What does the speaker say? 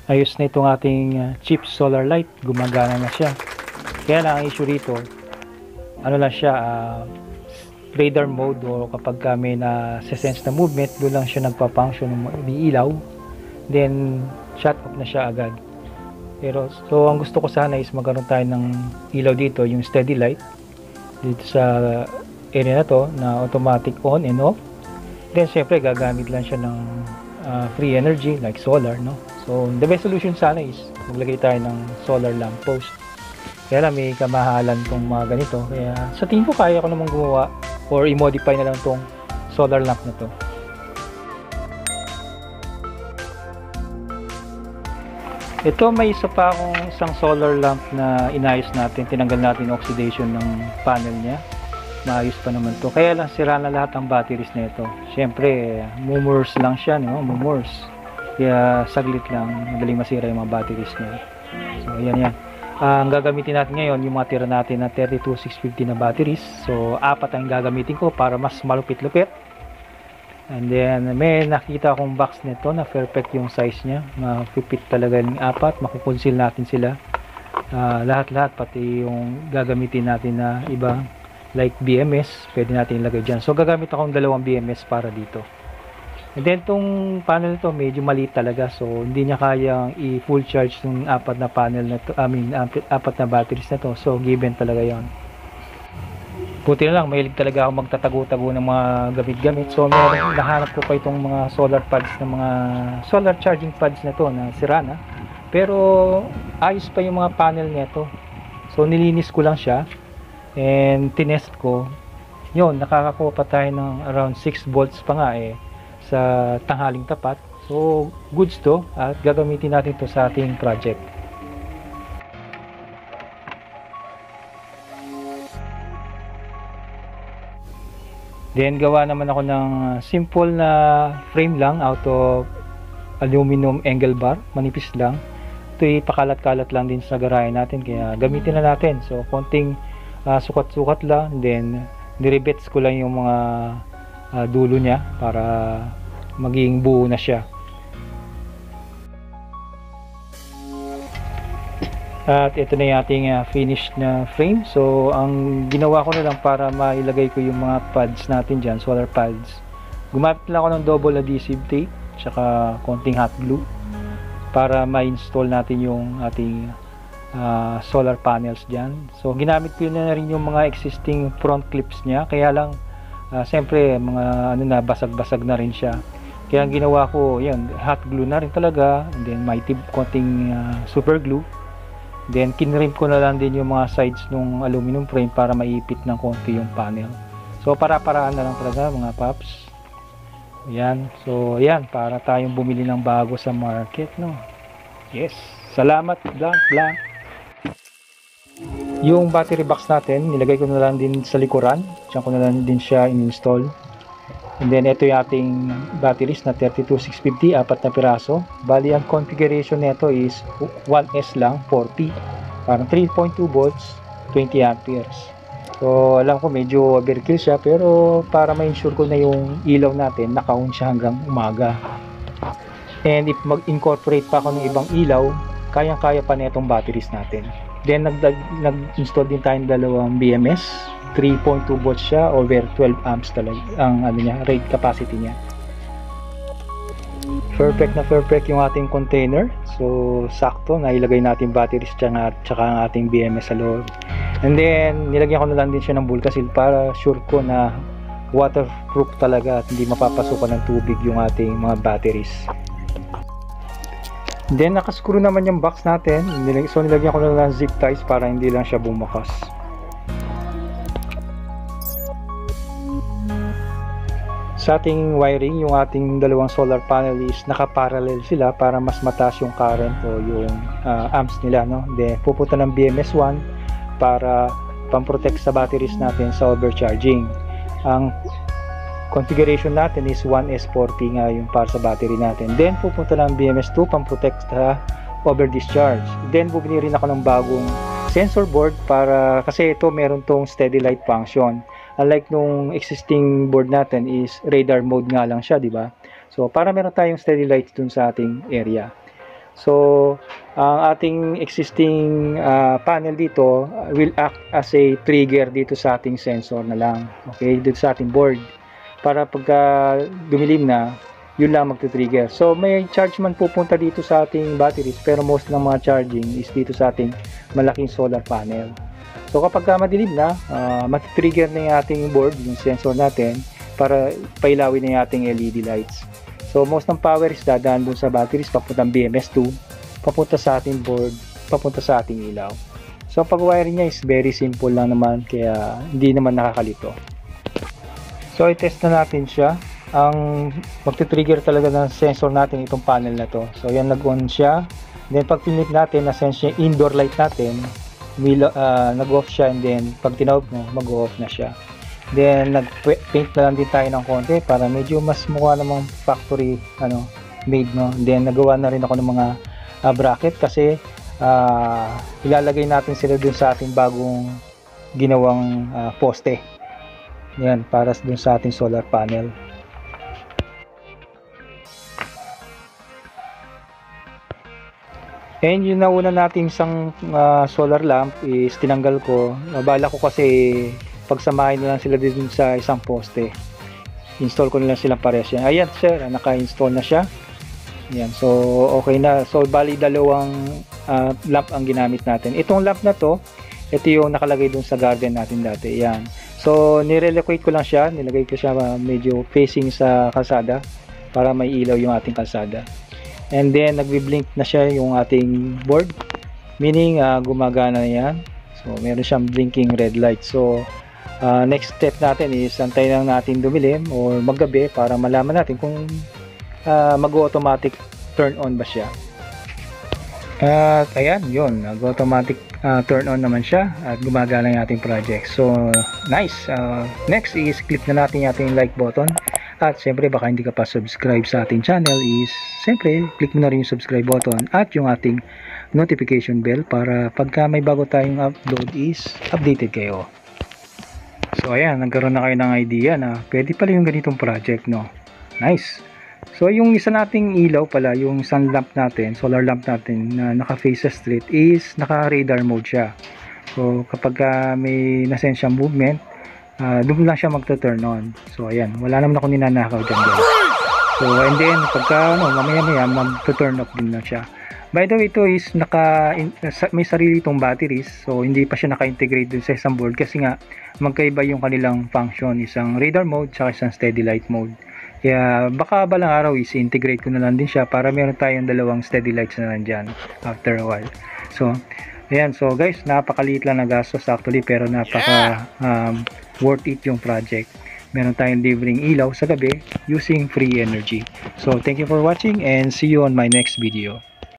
ayos na itong ating cheap solar light, gumagana na siya. Kaya lang ang issue rito, ano lang siya, radar mode, o kapag may na sense na movement, doon lang siya nagpa-function, umiilaw, then shut off na siya agad. Pero so ang gusto ko sana is magkaroon tayo ng ilaw dito, yung steady light dito sa area na to, na automatic on and off. Then syempre gagamit lang siya ng free energy like solar, no? So the best solution sana is maglagay tayo ng solar lamp post. Kaya lang may kamahalan tong mga ganito, kaya sa tingin ko kaya ko namang gumawa or i-modify na lang tong solar lamp na to. Ito, may isa pa akong isang solar lamp na inayos natin, tinanggal natin oxidation ng panel niya, maayos pa naman to. Kaya lang sira na lahat ang batteries na ito. Syempre mumurs lang siya, no? Mumurs, kaya saglit lang madaling masira yung mga batteries niya. So yan. Ang gagamitin natin ngayon, yung mga tira natin na 32650 na batteries. So 4 ang gagamitin ko para mas malupit-lupit. And then may nakita akong box nito na perfect yung size niya, mapipit talaga ng 4, makukonceal natin sila lahat-lahat, pati yung gagamitin natin na iba like BMS, pwede natin ilagay dyan. So gagamit akong 2 BMS para dito. And then itong panel nito medyo maliit talaga, so hindi niya kayang i-full charge yung 4 na panel na to, 4 na batteries na to. So given talaga yon. Buti na lang, mahilig talaga ako magtatago-tago ng mga gamit-gamit. So nahanap ko pa itong mga solar pads, na mga solar charging pads na to na sira na, pero ayos pa yung mga panel nito. So nilinis ko lang siya and tinest ko. Yun, nakakakuha pa tayo ng around 6 volts pa nga sa tanghaling tapat. So goods to, at gagamitin natin to sa ating project. Then gawa naman ako ng simple na frame lang out of aluminum angle bar, manipis lang. Ito ipakalat-kalat lang din sa garahe natin, kaya gamitin na natin. So konting sukat-sukat lang, then niribets ko lang yung mga dulo niya para maging buo na siya. At ito na yung ating finished na frame. So ang ginawa ko na lang para mailagay ko yung mga pads natin dyan, solar pads, gumamit lang ako ng double adhesive tape tsaka konting hot glue para ma-install natin yung ating solar panels dyan. So ginamit ko na rin yung mga existing front clips nya, kaya lang siyempre mga basag-basag na rin siya. Kaya ang ginawa ko, yan, hot glue na rin talaga, and then may konting super glue. Then kinrim ko na lang din yung mga sides ng aluminum frame para maipit ng konti yung panel. So para-paraan na lang talaga mga paps. Ayan. So ayan, para tayong bumili ng bago sa market, no. Yes. Salamat, blank. Yung battery box natin, nilagay ko na lang din sa likuran. Diyan ko na lang din siya in-install. And then ito yung ating batteries na 32650, 4 na piraso. Bali ang configuration nito is 1S lang, 40. Parang 3.2 volts, 20 amperes. So alam ko medyo overkill siya, pero para ma-ensure ko na yung ilaw natin naka-on siya hanggang umaga. And if mag-incorporate pa ako ng ibang ilaw, kayang-kaya pa na itong batteries natin. Then nag-install din tayong 2 BMS, 3.2 volts siya, over 12 amps talaga ang rate capacity niya. Perfect na perfect yung ating container. So sakto na ilagay natin batteries tsaka ang ating BMS sa loob. And then nilagyan ko na lang din siya ng Bulkasil para sure ko na waterproof talaga at hindi mapapasukan ng tubig yung ating mga batteries. Then nakascrew naman yung box natin. So nilagyan ko na lang zip ties para hindi lang siya bumakas. Sa ating wiring, yung ating 2 solar panel is nakaparallel sila para mas mataas yung current o yung amps nila, no? Then pupunta ng BMS1 para pang-protect sa batteries natin sa overcharging. Ang configuration natin is 1S40 nga yung para sa battery natin. Then pupunta ng BMS2 pang-protect sa over-discharge. Then bumili rin ako ng bagong sensor board para, kasi ito meron tong steady light function. Unlike nung existing board natin is radar mode nga lang siya, di ba? So para meron tayong steady lights dun sa ating area. So, ang ating existing panel dito will act as a trigger dito sa ating sensor na lang. Okay, dito sa ating board. Para pagka dumilim na, yun lang magti-trigger. So, may charge man pupunta dito sa ating batteries, pero most ng mga charging is dito sa ating malaking solar panel. So, kapag madilim na, mati-trigger na yung ating board, yung sensor natin, para pailawin na yung ating LED lights. So, most ng power is dadaan dun sa batteries, papuntang BMS2, papunta sa ating board, papunta sa ating ilaw. So, pag-wiring niya is very simple lang naman, kaya hindi naman nakakalito. So, i-test na natin siya. Ang magti-trigger talaga ng sensor natin itong panel na to. So, yan, nag-on siya. Then, pag pinip natin, na-sense niya indoor light natin, nag-off siya, and then, pag tinawag mo, mag-off na siya. Then, nag-paint na lang din tayo ng konti para medyo mas mukha namang factory made, no. Then, nagawa na rin ako ng mga bracket kasi ilalagay natin sila dun sa ating bagong ginawang poste. Yan, para dun sa ating solar panel. And yung nauna nating isang solar lamp is tinanggal ko. Bala ko kasi pagsamahin na lang sila din sa isang poste. Install ko na lang silang parehas yan. Ayan sir, naka-install na siya. Ayan, so okay na. So bali dalawang lamp ang ginamit natin. Itong lamp na to, ito yung nakalagay dun sa garden natin dati. Ayan. So nirelocate ko lang siya. Nilagay ko siya medyo facing sa kalsada para may ilaw yung ating kalsada. And then nagbi-blink na siya yung ating board. Meaning gumagana na yan. So meron siyang blinking red light. So next step natin is antayin lang natin dumilim or maggabi para malaman natin kung mag-automatic turn on ba siya. At ayan, yun, mag-automatic turn on naman siya at gumagana yung ating project. So nice. Next is click na natin yung ating like button. At syempre baka hindi ka pa subscribe sa ating channel is syempre click mo na rin yung subscribe button at yung ating notification bell para pagka may bago tayong upload is updated kayo. So ayan, nagkaroon na kayo ng idea na pwede pala yung ganitong project, no. Nice. So yung isa nating ilaw pala, yung sun lamp natin, solar lamp natin na naka-face sa street is naka-radar mode siya. So kapag may nasense siyang movement, doon lang siya magta-turn on. So ayan, wala naman ako ninanakaw dyan guys. So and then pagka mamaya-maya magta-turn off din na siya. By the way, ito is may sarili itong batteries. So hindi pa siya naka-integrate dun sa isang board kasi nga magkaiba yung kanilang function. Isang radar mode at isang steady light mode. Kaya baka balang araw is integrate ko na lang din siya para meron tayong dalawang steady lights na lang dyan after a while. So ayan, so guys, napakaliit lang na gastos actually, pero napaka worth it yung project. Meron tayong libreng ilaw sa gabi using free energy. So thank you for watching and see you on my next video.